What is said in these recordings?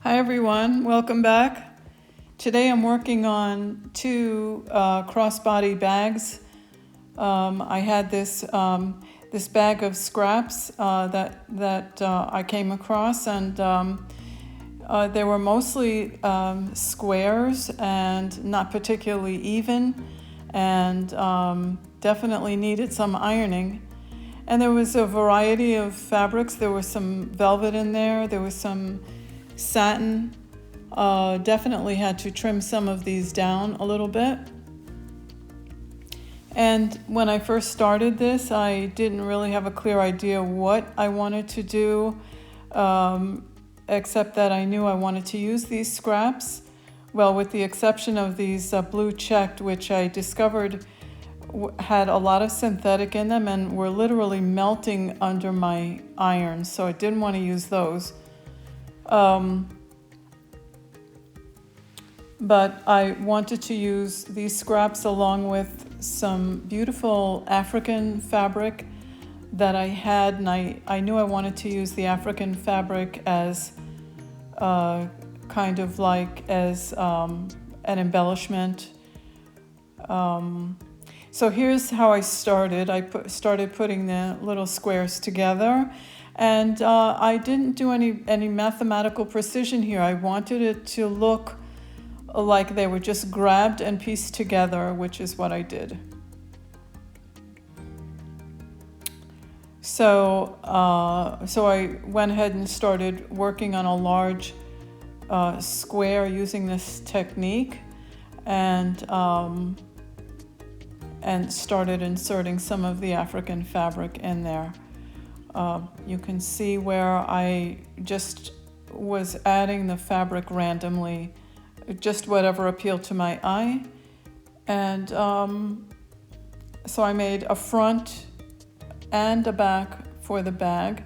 Hi everyone, welcome back. Today I'm working on two crossbody bags. I had this bag of scraps that I came across, and they were mostly squares and not particularly even, and definitely needed some ironing. And there was a variety of fabrics. There was some velvet in there. There was some satin. Definitely had to trim some of these down a little bit. And when I first started this, I didn't really have a clear idea what I wanted to do, except that I knew I wanted to use these scraps. Well, with the exception of these blue checked, which I discovered had a lot of synthetic in them and were literally melting under my iron, so I didn't want to use those. But I wanted to use these scraps along with some beautiful African fabric that I had, and I knew I wanted to use the African fabric as kind of like as an embellishment. So here's how I started. I started putting the little squares together, and I didn't do any mathematical precision here. I wanted it to look like they were just grabbed and pieced together, which is what I did. So I went ahead and started working on a large square using this technique, and started inserting some of the African fabric in there. You can see where I just was adding the fabric randomly, just whatever appealed to my eye. And so I made a front and a back for the bag.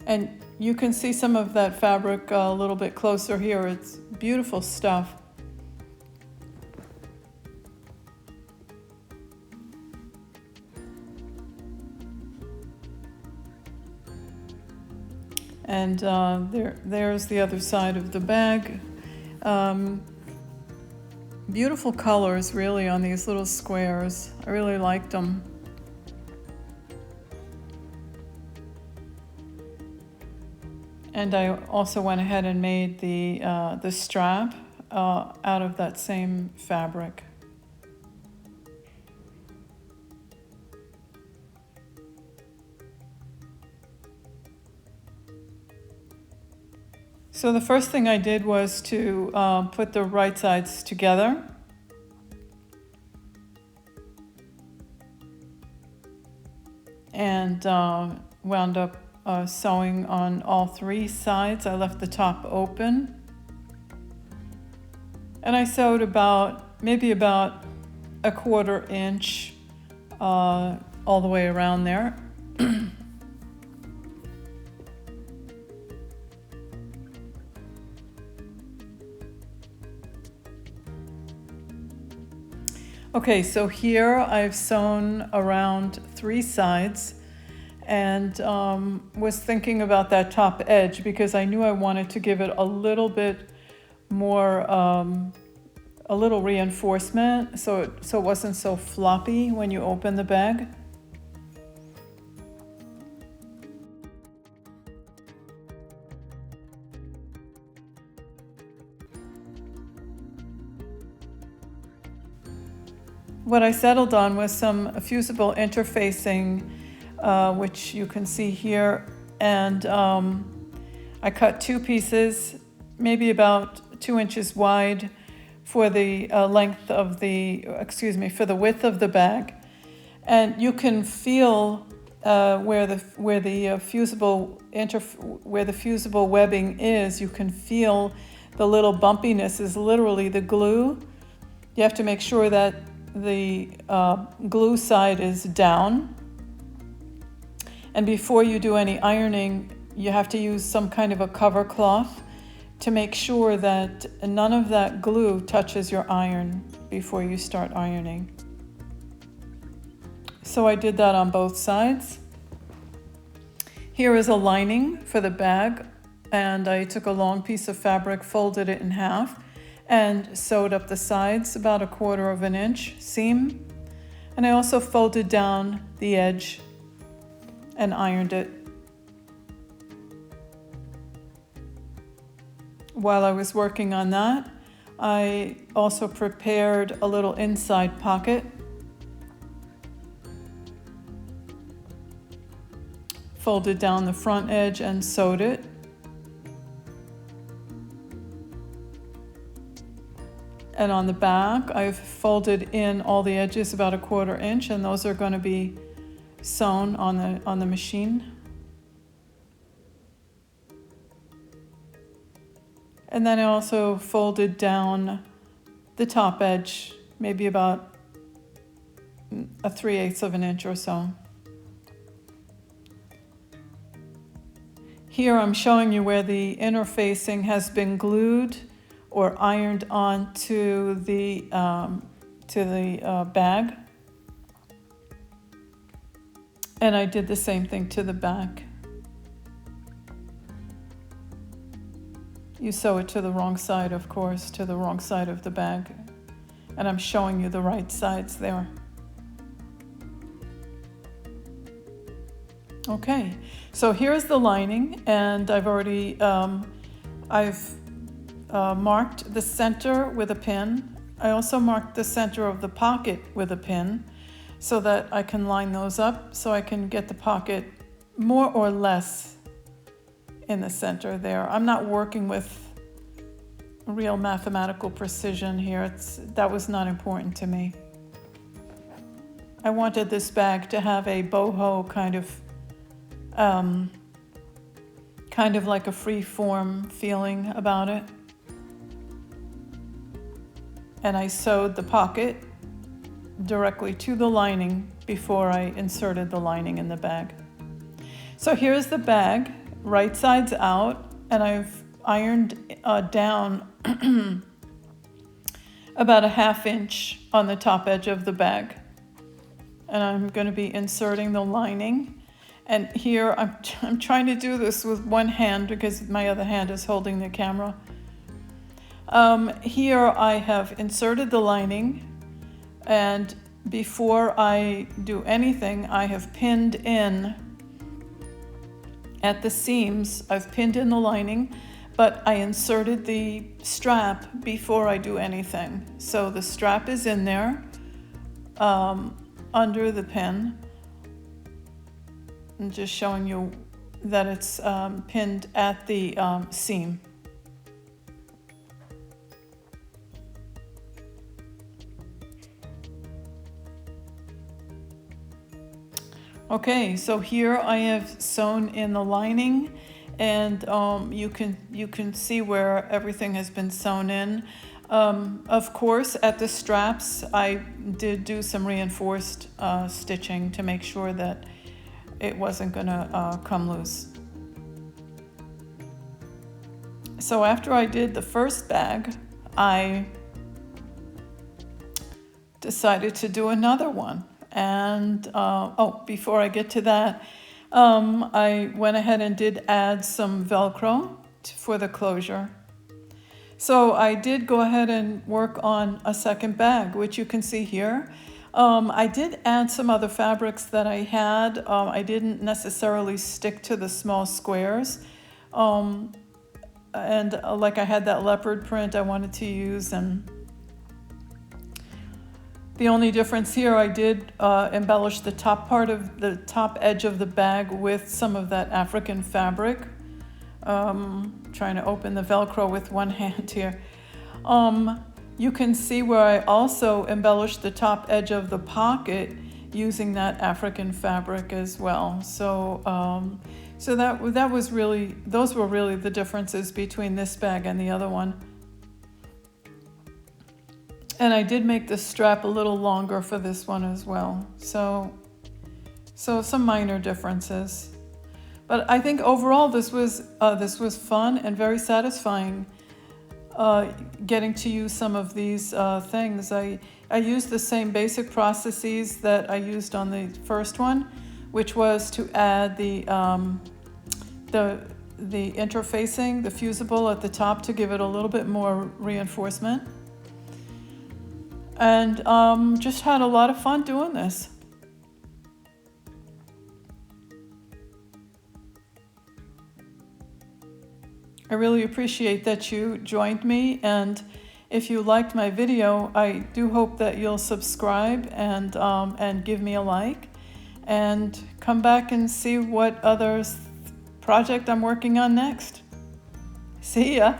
And you can see some of that fabric a little bit closer here. It's beautiful stuff. And there's the other side of the bag. Beautiful colors really on these little squares. I really liked them. And I also went ahead and made the strap out of that same fabric. So the first thing I did was to put the right sides together. And wound up sewing on all three sides. I left the top open. And I sewed maybe about a 1/4 inch all the way around there. Okay, so here I've sewn around 3 sides, and was thinking about that top edge because I knew I wanted to give it a little bit more, a little reinforcement, so it wasn't so floppy when you open the bag. What I settled on was some fusible interfacing, which you can see here, and I cut 2 pieces, maybe about 2 inches wide for the for the width of the bag, and you can feel where the fusible webbing is. You can feel the little bumpiness is literally the glue. You have to make sure that the glue side is down, and before you do any ironing, you have to use some kind of a cover cloth to make sure that none of that glue touches your iron before you start ironing. So I did that on both sides. Here is a lining for the bag, and I took a long piece of fabric, folded it in half, and sewed up the sides about 1/4 of an inch seam. And I also folded down the edge and ironed it. While I was working on that, I also prepared a little inside pocket. Folded down the front edge and sewed it. And on the back, I've folded in all the edges about 1/4 inch, and those are going to be sewn on the machine. And then I also folded down the top edge, maybe about 3/8 of an inch or so. Here I'm showing you where the inner facing has been glued or ironed onto the bag. And I did the same thing to the back. You sew it to the wrong side, of course, to the wrong side of the bag. And I'm showing you the right sides there. Okay, so here's the lining, and I've already marked the center with a pin. I also marked the center of the pocket with a pin so that I can line those up so I can get the pocket more or less in the center there. I'm not working with real mathematical precision here. That was not important to me. I wanted this bag to have a boho kind of like a free form feeling about it. And I sewed the pocket directly to the lining before I inserted the lining in the bag. So here's the bag, right sides out, and I've ironed down about 1/2 inch on the top edge of the bag. And I'm going to be inserting the lining. And here I'm trying to do this with one hand because my other hand is holding the camera. Here I have inserted the lining, and before I do anything, I have pinned in at the seams. I've pinned in the lining, but I inserted the strap before I do anything. So the strap is in there under the pin. I'm just showing you that it's pinned at the seam. Okay, so here I have sewn in the lining, and you can see where everything has been sewn in. Of course, at the straps, I did do some reinforced stitching to make sure that it wasn't gonna come loose. So after I did the first bag, I decided to do another one. And before I get to that, I went ahead and did add some Velcro for the closure. So I did go ahead and work on a second bag, which you can see here. I did add some other fabrics that I had. I didn't necessarily stick to the small squares. Like I had that leopard print I wanted to use, and the only difference here, I did embellish the top part of the top edge of the bag with some of that African fabric. Trying to open the Velcro with one hand here. You can see where I also embellished the top edge of the pocket using that African fabric as well. So that was really, those were really the differences between this bag and the other one. And I did make the strap a little longer for this one as well. So some minor differences. But I think overall this was fun and very satisfying, getting to use some of these things. I used the same basic processes that I used on the first one, which was to add the interfacing, the fusible at the top to give it a little bit more reinforcement. And just had a lot of fun doing this. I really appreciate that you joined me, and if you liked my video, I do hope that you'll subscribe and give me a like, and come back and see what other project I'm working on next. See ya!